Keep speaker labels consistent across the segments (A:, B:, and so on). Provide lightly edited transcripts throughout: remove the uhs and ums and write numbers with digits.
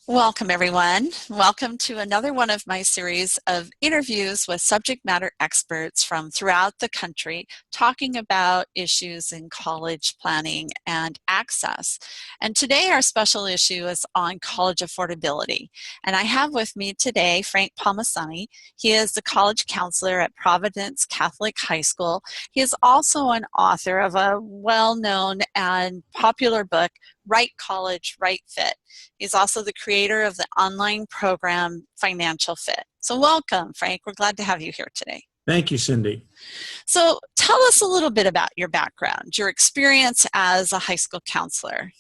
A: Welcome, everyone. Welcome to another one of my series of interviews with subject matter experts from throughout the country talking about issues in college planning and access. And today our special issue is on college affordability. And I have with me today Frank Palmasani. He is the college counselor at Providence Catholic High School. He is also an author of a well-known and popular book, Right College, Right Fit. He's also the creator of the online program Finanical Fit. So welcome, Frank. We're glad to have you here today.
B: Thank you, Cindy.
A: So tell us a little bit about your background, your experience as a high school counselor.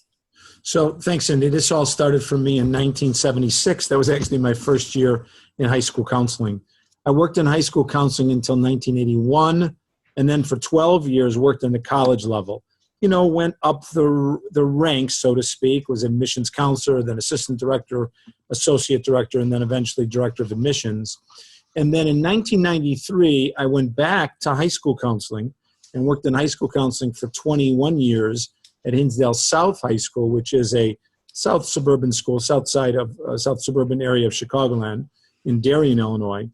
B: So thanks, Cindy. This all started for me in 1976. That was actually my first year in high school counseling. I worked in high school counseling until 1981, and then for 12 years worked in the college level. Went up the ranks, so to speak, was admissions counselor, then assistant director, associate director, and then eventually director of admissions. And then in 1993, I went back to high school counseling and worked in high school counseling for 21 years at Hinsdale South High School, which is a south suburban school, south suburban area of Chicagoland in Darien, Illinois.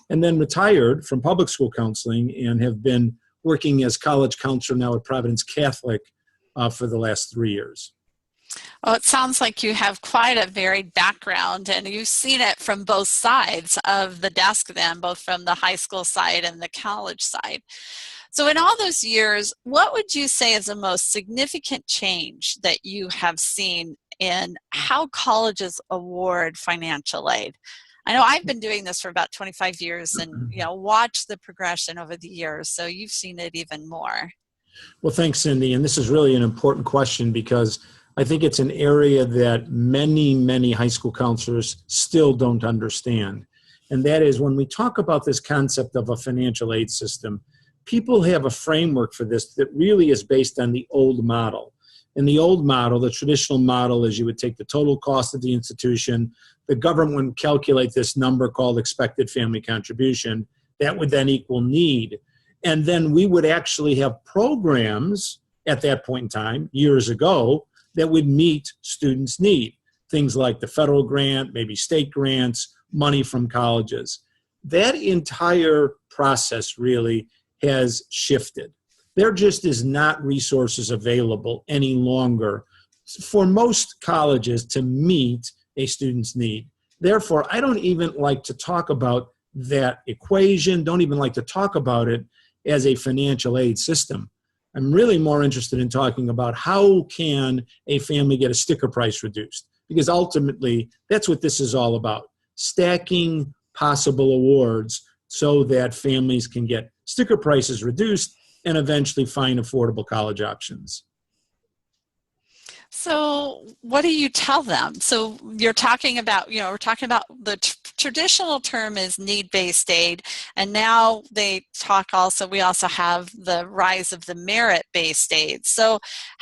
B: And then retired from public school counseling and have been working as college counselor now at Providence Catholic for the last 3 years.
A: Well, it sounds like you have quite a varied background, and you've seen it from both sides of the desk then, both from the high school side and the college side. So in all those years, what would you say is the most significant change that you have seen in how colleges award financial aid? I know I've been doing this for about 25 years and, watched the progression over the years, so you've seen it even more.
B: Well, thanks, Cindy. And this is really an important question because I think it's an area that many, many high school counselors still don't understand. And that is when we talk about this concept of a financial aid system, people have a framework for this that really is based on the old model. In the old model, the traditional model is you would take the total cost of the institution, the government would calculate this number called expected family contribution, that would then equal need. And then we would actually have programs at that point in time, years ago, that would meet students' need. Things like the federal grant, maybe state grants, money from colleges. That entire process really has shifted. There just is not resources available any longer for most colleges to meet a student's need. Therefore, I don't even like to talk about that equation, don't even like to talk about it as a financial aid system. I'm really more interested in talking about how can a family get a sticker price reduced, because ultimately that's what this is all about, stacking possible awards so that families can get sticker prices reduced and eventually find affordable college options.
A: So what do you tell them? So you're talking about, we're talking about the traditional term is need-based aid, and now we also have the rise of the merit-based aid. So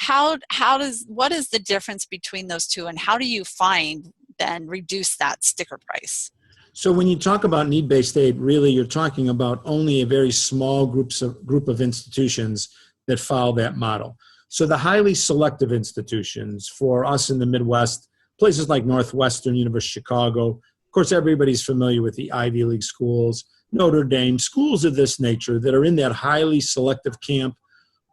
A: what is the difference between those two, and how do you reduce that sticker price?
B: So when you talk about need-based aid, really you're talking about only a very small group of institutions that follow that model. So the highly selective institutions for us in the Midwest, places like Northwestern, University of Chicago, of course everybody's familiar with the Ivy League schools, Notre Dame, schools of this nature that are in that highly selective camp,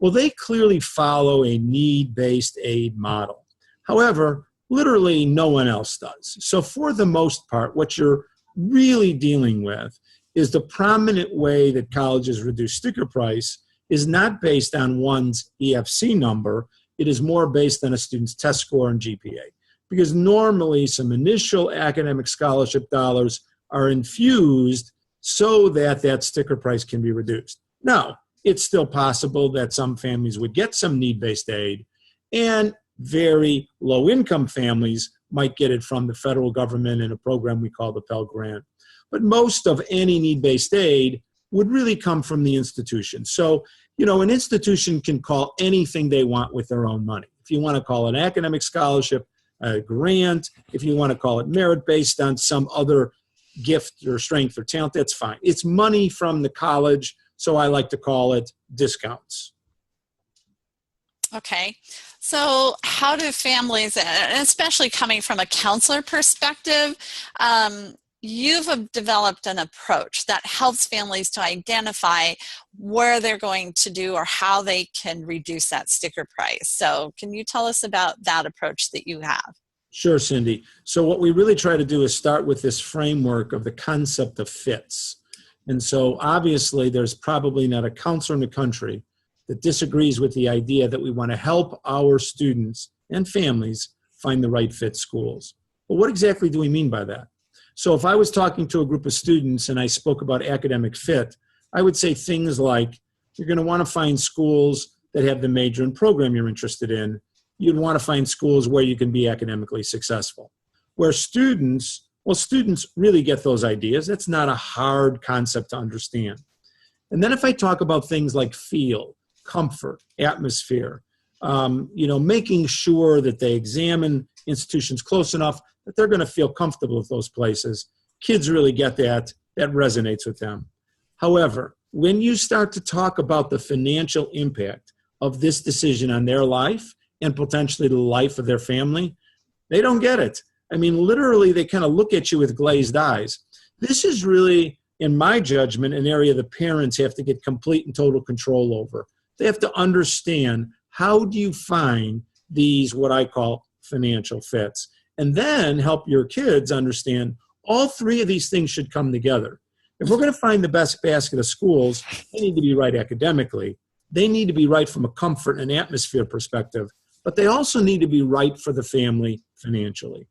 B: well, they clearly follow a need-based aid model. However, literally no one else does. So for the most part, what you're really dealing with is the prominent way that colleges reduce sticker price is not based on one's EFC number. It is more based on a student's test score and GPA. Because normally some initial academic scholarship dollars are infused so that that sticker price can be reduced. Now, it's still possible that some families would get some need-based aid, and very low-income families might get it from the federal government in a program we call the Pell Grant. But most of any need-based aid would really come from the institution. So, an institution can call anything they want with their own money. If you want to call it an academic scholarship, a grant, if you want to call it merit based on some other gift or strength or talent, that's fine. It's money from the college, so I like to call it discounts.
A: Okay. So how do families, and especially coming from a counselor perspective, you've developed an approach that helps families to identify where they're going to do or how they can reduce that sticker price. So can you tell us about that approach that you have?
B: Sure, Cindy. So what we really try to do is start with this framework of the concept of fits. And so obviously there's probably not a counselor in the country that disagrees with the idea that we want to help our students and families find the right fit schools. But what exactly do we mean by that? So if I was talking to a group of students and I spoke about academic fit, I would say things like, you're going to want to find schools that have the major and program you're interested in. You'd want to find schools where you can be academically successful. Where students really get those ideas. It's not a hard concept to understand. And then if I talk about things like feel, comfort, atmosphere, making sure that they examine institutions close enough that they're going to feel comfortable with those places, kids really get that. That resonates with them. However, when you start to talk about the financial impact of this decision on their life and potentially the life of their family, they don't get it. I mean, literally, they kind of look at you with glazed eyes. This is really, in my judgment, an area the parents have to get complete and total control over. They have to understand, how do you find these, what I call financial fits? And then help your kids understand all three of these things should come together. If we're going to find the best basket of schools, they need to be right academically. They need to be right from a comfort and atmosphere perspective, but they also need to be right for the family financially.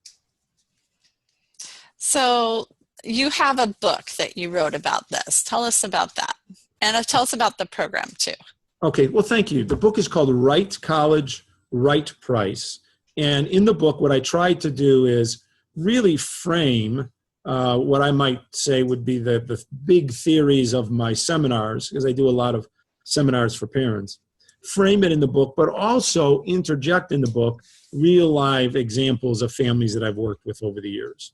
A: So you have a book that you wrote about this. Tell us about that. And tell us about the program too.
B: Okay, well, thank you. The book is called Right College, Right Price. And in the book, what I tried to do is really frame what I might say would be the big theories of my seminars, because I do a lot of seminars for parents. Frame it in the book, but also interject in the book real live examples of families that I've worked with over the years.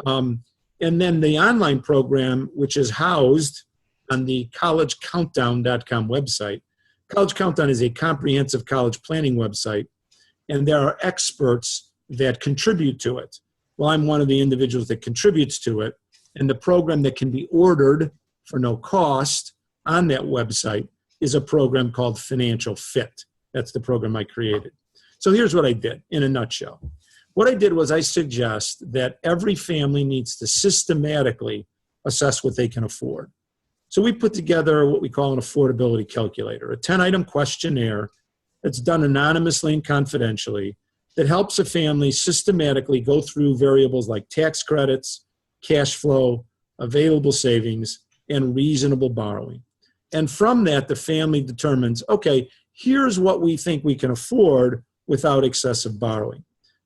B: And then the online program, which is housed on the collegecountdown.com website. College Countdown is a comprehensive college planning website, and there are experts that contribute to it. Well, I'm one of the individuals that contributes to it, and the program that can be ordered for no cost on that website is a program called Finanical Fit. That's the program I created. So here's what I did in a nutshell. What I did was I suggest that every family needs to systematically assess what they can afford. So we put together what we call an affordability calculator, a 10-item questionnaire that's done anonymously and confidentially that helps a family systematically go through variables like tax credits, cash flow, available savings, and reasonable borrowing. And from that, the family determines, okay, here's what we think we can afford without excessive borrowing.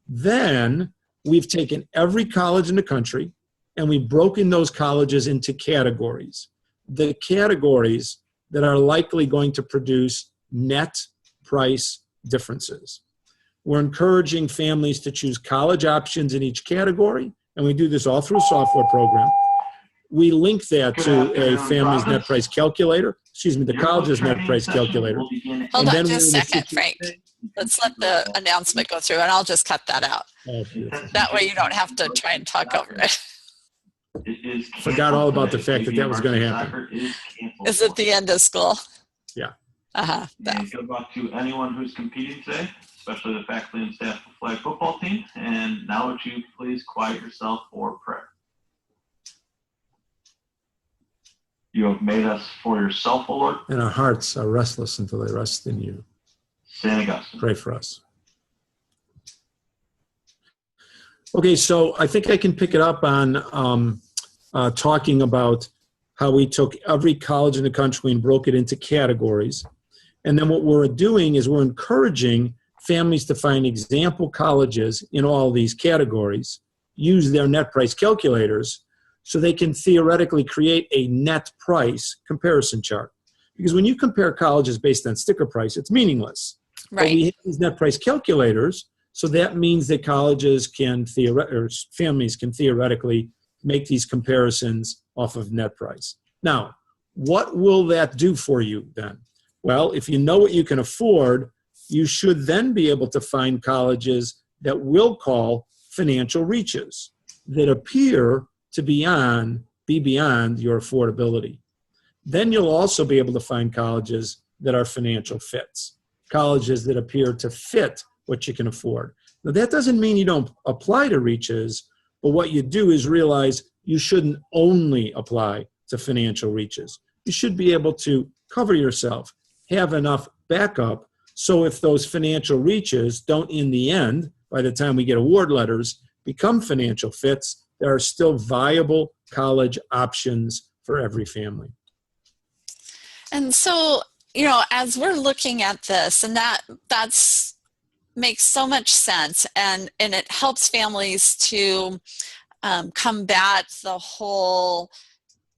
B: Then we've taken every college in the country and we've broken those colleges into categories. The categories that are likely going to produce net price differences. We're encouraging families to choose college options in each category, and we do this all through a software program. We link that to a family's net price calculator, the college's net price calculator.
A: Hold on just a second, Frank. Let's let the announcement go through, and I'll just cut that out.
B: Oh,
A: that way you don't have to try and talk over it.
B: Forgot all about the fact that was going to happen.
A: Is it the end of school?
B: Yeah.
A: Uh-huh.
C: And good luck to anyone who's competing today, especially the faculty and staff of the flag football team. And now would you please quiet yourself for prayer. You have made us for yourself, O Lord.
B: And our hearts are restless until they rest in you.
C: St. Augustine.
B: Pray for us. Okay, so I think I can pick it up on talking about how we took every college in the country and broke it into categories. And then what we're doing is we're encouraging families to find example colleges in all these categories, use their net price calculators, so they can theoretically create a net price comparison chart. Because when you compare colleges based on sticker price, it's meaningless.
A: Right.
B: But we have these net price calculators, so that means that colleges can families can theoretically make these comparisons off of net price. Now, what will that do for you then? Well, if you know what you can afford, you should then be able to find colleges that will call financial reaches, that appear to be beyond your affordability. Then you'll also be able to find colleges that are financial fits, colleges that appear to fit what you can afford. Now, that doesn't mean you don't apply to reaches, but what you do is realize you shouldn't only apply to financial reaches. You should be able to cover yourself, have enough backup, so if those financial reaches don't, in the end, by the time we get award letters, become financial fits, there are still viable college options for every family.
A: And so, as we're looking at this, and that's makes so much sense, and it helps families to combat the whole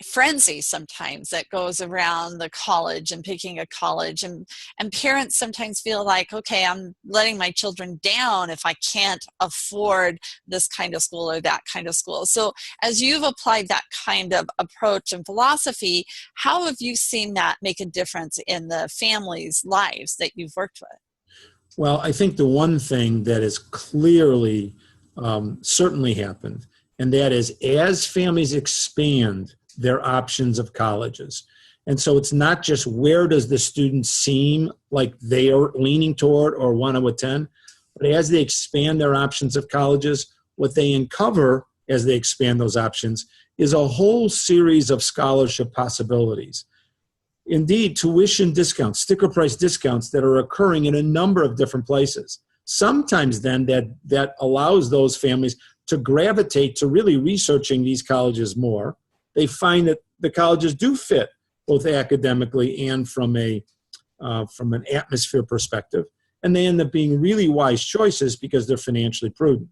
A: frenzy sometimes that goes around the college and picking a college, and parents sometimes feel like, okay, I'm letting my children down if I can't afford this kind of school or that kind of school. So as you've applied that kind of approach and philosophy, how have you seen that make a difference in the families' lives that you've worked with?
B: Well, I think the one thing that has clearly certainly happened, and that is as families expand their options of colleges. And so it's not just where does the student seem like they are leaning toward or want to attend, but as they expand their options of colleges, what they uncover as they expand those options is a whole series of scholarship possibilities. Indeed, tuition discounts, sticker price discounts that are occurring in a number of different places. Sometimes then that allows those families to gravitate to really researching these colleges more. They find that the colleges do fit both academically and from an atmosphere perspective, and they end up being really wise choices because they're financially prudent.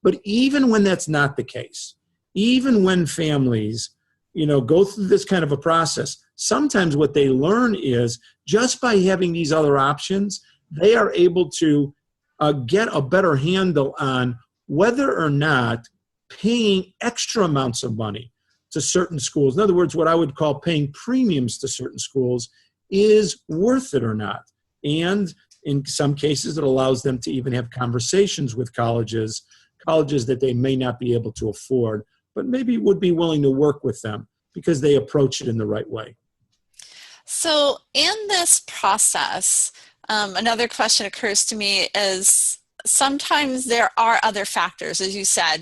B: But even when that's not the case, even when families, go through this kind of a process, sometimes what they learn is just by having these other options, they are able to get a better handle on whether or not paying extra amounts of money to certain schools, in other words, what I would call paying premiums to certain schools, is worth it or not. And in some cases, it allows them to even have conversations with colleges that they may not be able to afford, but maybe would be willing to work with them because they approach it in the right way. So
A: in this process, another question occurs to me is, sometimes there are other factors, as you said,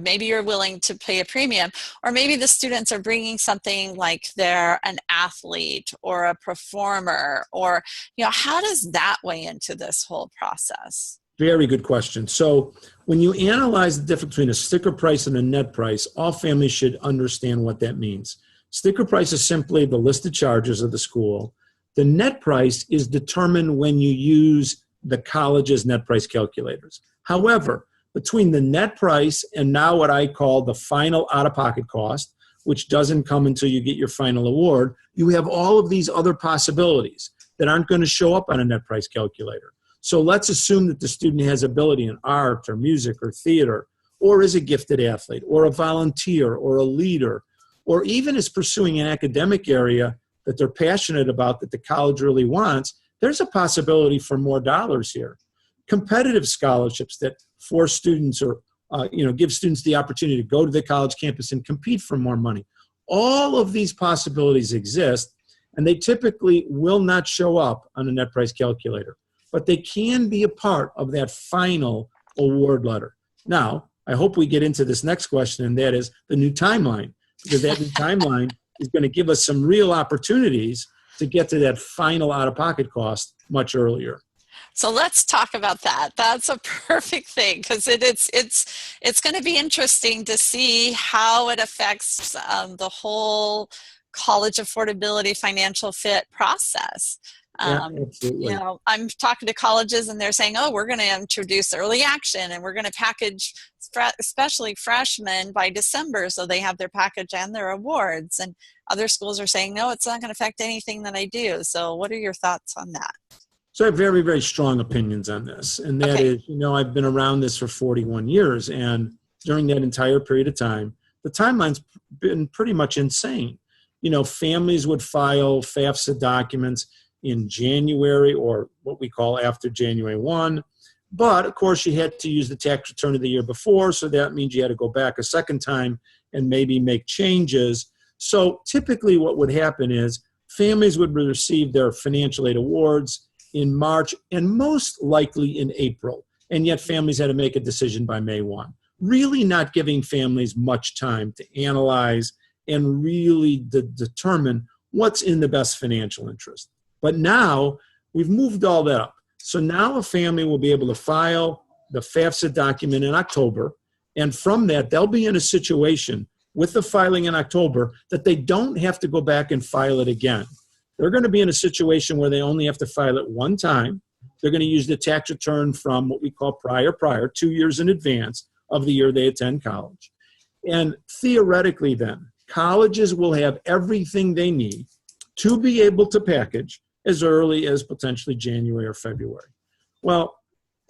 A: maybe you're willing to pay a premium, or maybe the students are bringing something like they're an athlete or a performer, or, how does that weigh into this whole process?
B: Very good question. So when you analyze the difference between a sticker price and a net price, all families should understand what that means. Sticker price is simply the listed charges of the school. The net price is determined when you use the college's net price calculators. However, between the net price and now what I call the final out-of-pocket cost, which doesn't come until you get your final award, you have all of these other possibilities that aren't going to show up on a net price calculator. So let's assume that the student has ability in art or music or theater, or is a gifted athlete, or a volunteer, or a leader, or even is pursuing an academic area that they're passionate about that the college really wants. There's a possibility for more dollars here. Competitive scholarships that force students or give students the opportunity to go to the college campus and compete for more money. All of these possibilities exist, and they typically will not show up on a net price calculator, but they can be a part of that final award letter. Now, I hope we get into this next question, and that is the new timeline, because that new timeline is going to give us some real opportunities to get to that final out-of-pocket cost much earlier.
A: So let's talk about that. That's a perfect thing, because it's going to be interesting to see how it affects the whole college affordability financial fit process.
B: Absolutely.
A: I'm talking to colleges and they're saying, oh, we're going to introduce early action and we're going to package especially freshmen by December so they have their package and their awards. And other schools are saying, no, it's not going to affect anything that I do. So what are your thoughts on that?
B: So I have very, very strong opinions on this. And that is, I've been around this for 41 years. And during that entire period of time, the timeline's been pretty much insane. Families would file FAFSA documents. in January, or what we call after January 1. But, of course, you had to use the tax return of the year before, so that means you had to go back a second time and maybe make changes. So typically what would happen is families would receive their financial aid awards in March and most likely in April, and yet families had to make a decision by May 1. Really not giving families much time to analyze and really determine what's in the best financial interest. But now we've moved all that up. So now a family will be able to file the FAFSA document in October, and from that, they'll be in a situation with the filing in October that they don't have to go back and file it again. They're going to be in a situation where they only have to file it one time. They're going to use the tax return from what we call prior, 2 years in advance of the year they attend college. And theoretically then, colleges will have everything they need to be able to package as early as potentially January or February. Well,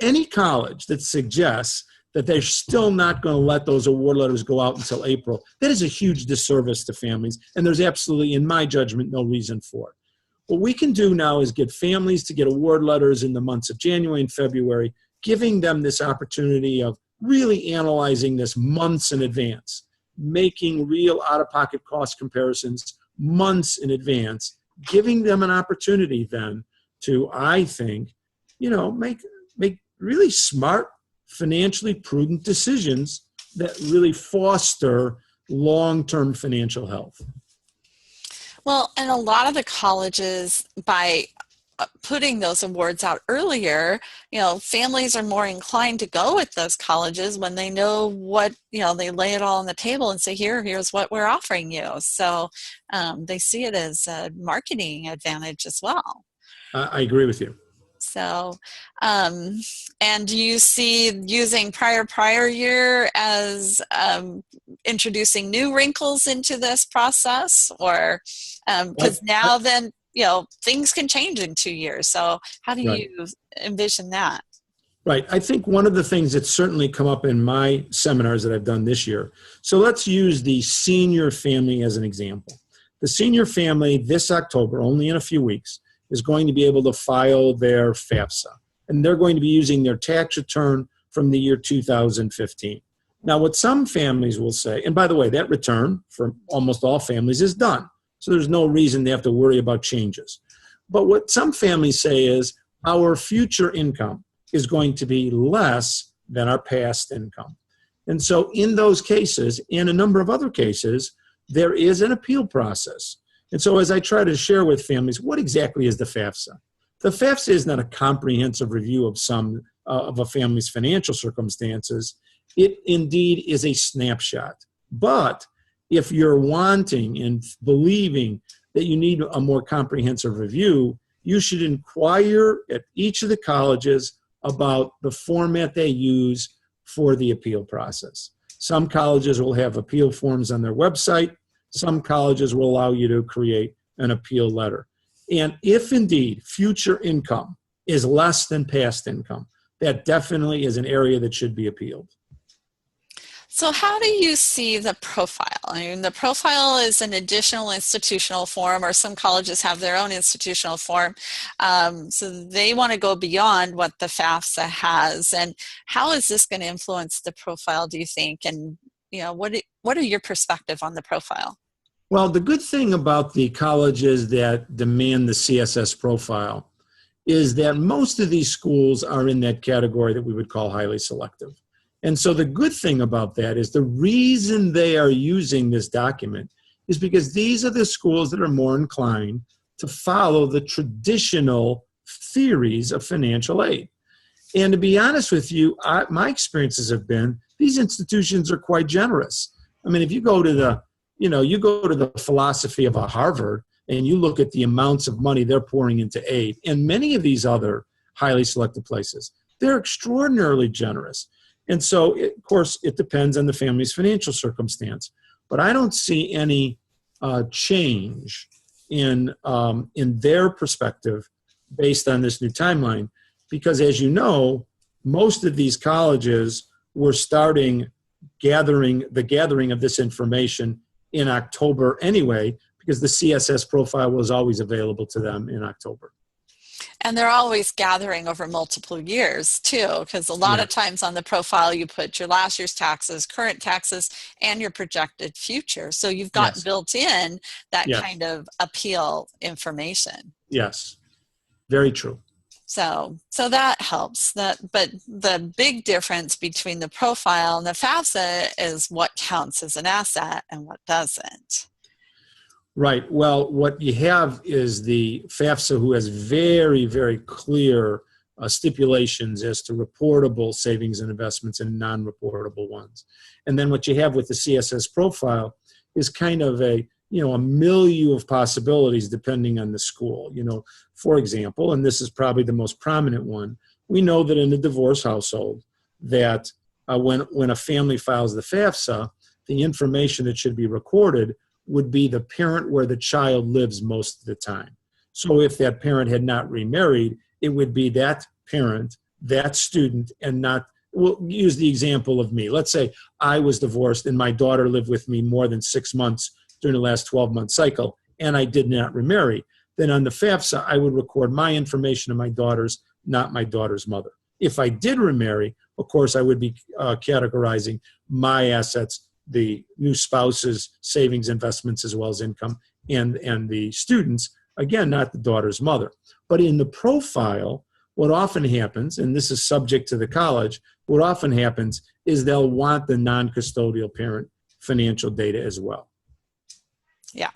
B: any college that suggests that they're still not going to let those award letters go out until April, that is a huge disservice to families, and there's absolutely, in my judgment, no reason for it. What we can do now is get families to get award letters in the months of January and February, giving them this opportunity of really analyzing this months in advance, making real out-of-pocket cost comparisons months in advance, giving them an opportunity then to, I think, make really smart, financially prudent decisions that really foster long-term financial health.
A: Well, and a lot of the colleges, by putting those awards out earlier, families are more inclined to go with those colleges when they know what, they lay it all on the table and say, here's what we're offering you. So they see it as a marketing advantage as well.
B: I agree with you.
A: So, and do you see using prior year as introducing new wrinkles into this process, or because now then, things can change in 2 years. So how do you envision that?
B: Right. I think one of the things that's certainly come up in my seminars that I've done this year. So let's use the senior family as an example. The senior family this October, only in a few weeks, is going to be able to file their FAFSA. And they're going to be using their tax return from the year 2015. Now, what some families will say, and by the way, that return for almost all families is done. So there's no reason they have to worry about changes. But what some families say is our future income is going to be less than our past income. And so in those cases, in a number of other cases, there is an appeal process. And so as I try to share with families, what exactly is the FAFSA? The FAFSA is not a comprehensive review of a family's financial circumstances. It indeed is a snapshot. But if you're wanting and believing that you need a more comprehensive review, you should inquire at each of the colleges about the format they use for the appeal process. Some colleges will have appeal forms on their website. Some colleges will allow you to create an appeal letter. And if indeed future income is less than past income, that definitely is an area that should be appealed.
A: So how do you see the profile? I mean, the profile is an additional institutional form, or some colleges have their own institutional form. So they want to go beyond what the FAFSA has. And how is this going to influence the profile, do you think? And what are your perspective on the profile?
B: Well, the good thing about the colleges that demand the CSS profile is that most of these schools are in that category that we would call highly selective. And so the good thing about that is the reason they are using this document is because these are the schools that are more inclined to follow the traditional theories of financial aid. And to be honest with you, my experiences have been these institutions are quite generous. I mean, if you go to the philosophy of a Harvard and you look at the amounts of money they're pouring into aid, and many of these other highly selective places, they're extraordinarily generous. And so, of course, it depends on the family's financial circumstance. But I don't see any change in their perspective based on this new timeline, because as you know, most of these colleges were starting gathering of this information in October anyway, because the CSS profile was always available to them in October.
A: And they're always gathering over multiple years too, because a lot of times on the profile you put your last year's taxes, current taxes, and your projected future. So you've got built in that kind of appeal information.
B: Yes, very true.
A: So that helps. But the big difference between the profile and the FAFSA is what counts as an asset and what doesn't.
B: Right. Well, what you have is the FAFSA, who has very, very clear stipulations as to reportable savings and investments and non-reportable ones. And then what you have with the CSS profile is kind of a milieu of possibilities depending on the school. For example, and this is probably the most prominent one, we know that in a divorce household that when a family files the FAFSA, the information that should be recorded would be the parent where the child lives most of the time. So if that parent had not remarried, it would be that parent, that student, and not, we'll use the example of me. Let's say I was divorced and my daughter lived with me more than 6 months during the last 12-month cycle, and I did not remarry. Then on the FAFSA, I would record my information of my daughter's, not my daughter's mother. If I did remarry, of course, I would be categorizing my assets, the new spouse's savings, investments, as well as income, and the students, again, not the daughter's mother. But in the profile, what often happens, and this is subject to the college, what often happens is they'll want the non-custodial parent financial data as well.
A: Yeah.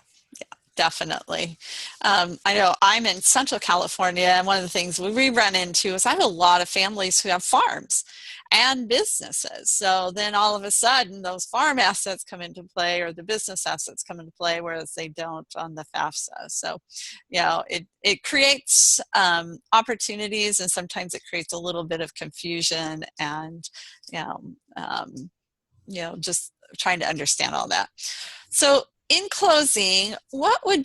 A: Definitely. I know I'm in Central California, and one of the things we run into is I have a lot of families who have farms and businesses. So then all of a sudden those farm assets come into play, or the business assets come into play, whereas they don't on the FAFSA. So, it creates opportunities, and sometimes it creates a little bit of confusion and, just trying to understand all that. So, in closing, what would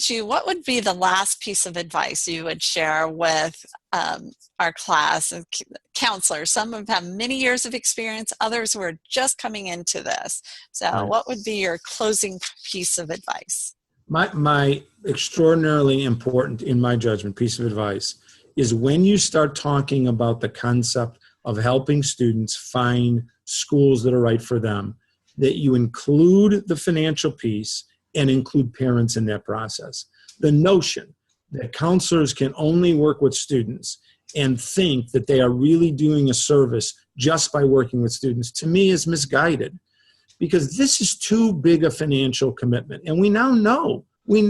A: be the last piece of advice you would share with our class and counselors? Some have many years of experience, others who are just coming into this. So what would be your closing piece of advice?
B: My extraordinarily important, in my judgment, piece of advice is when you start talking about the concept of helping students find schools that are right for them, that you include the financial piece and include parents in that process. The notion that counselors can only work with students and think that they are really doing a service just by working with students, to me, is misguided, because this is too big a financial commitment. And we now know, we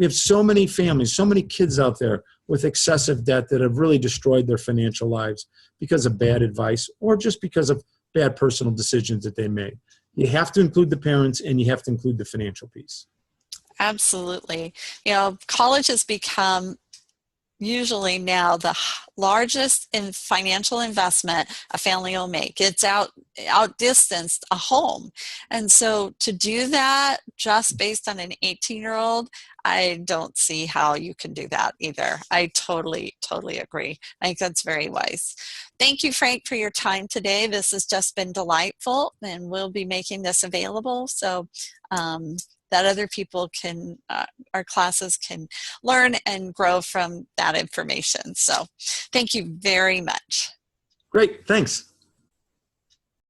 B: have so many families, so many kids out there with excessive debt that have really destroyed their financial lives because of bad advice or just because of bad personal decisions that they made. You have to include the parents, and you have to include the financial piece.
A: Absolutely. College has become usually now the largest in financial investment a family will make. It's outdistanced a home. And so to do that just based on an 18-year-old, I don't see how you can do that either. I totally agree. I think that's very wise. Thank you, Frank, for your time today. This has just been delightful, and we'll be making this available so that other people can, our classes can learn and grow from that information. So thank you very much.
B: Great, thanks.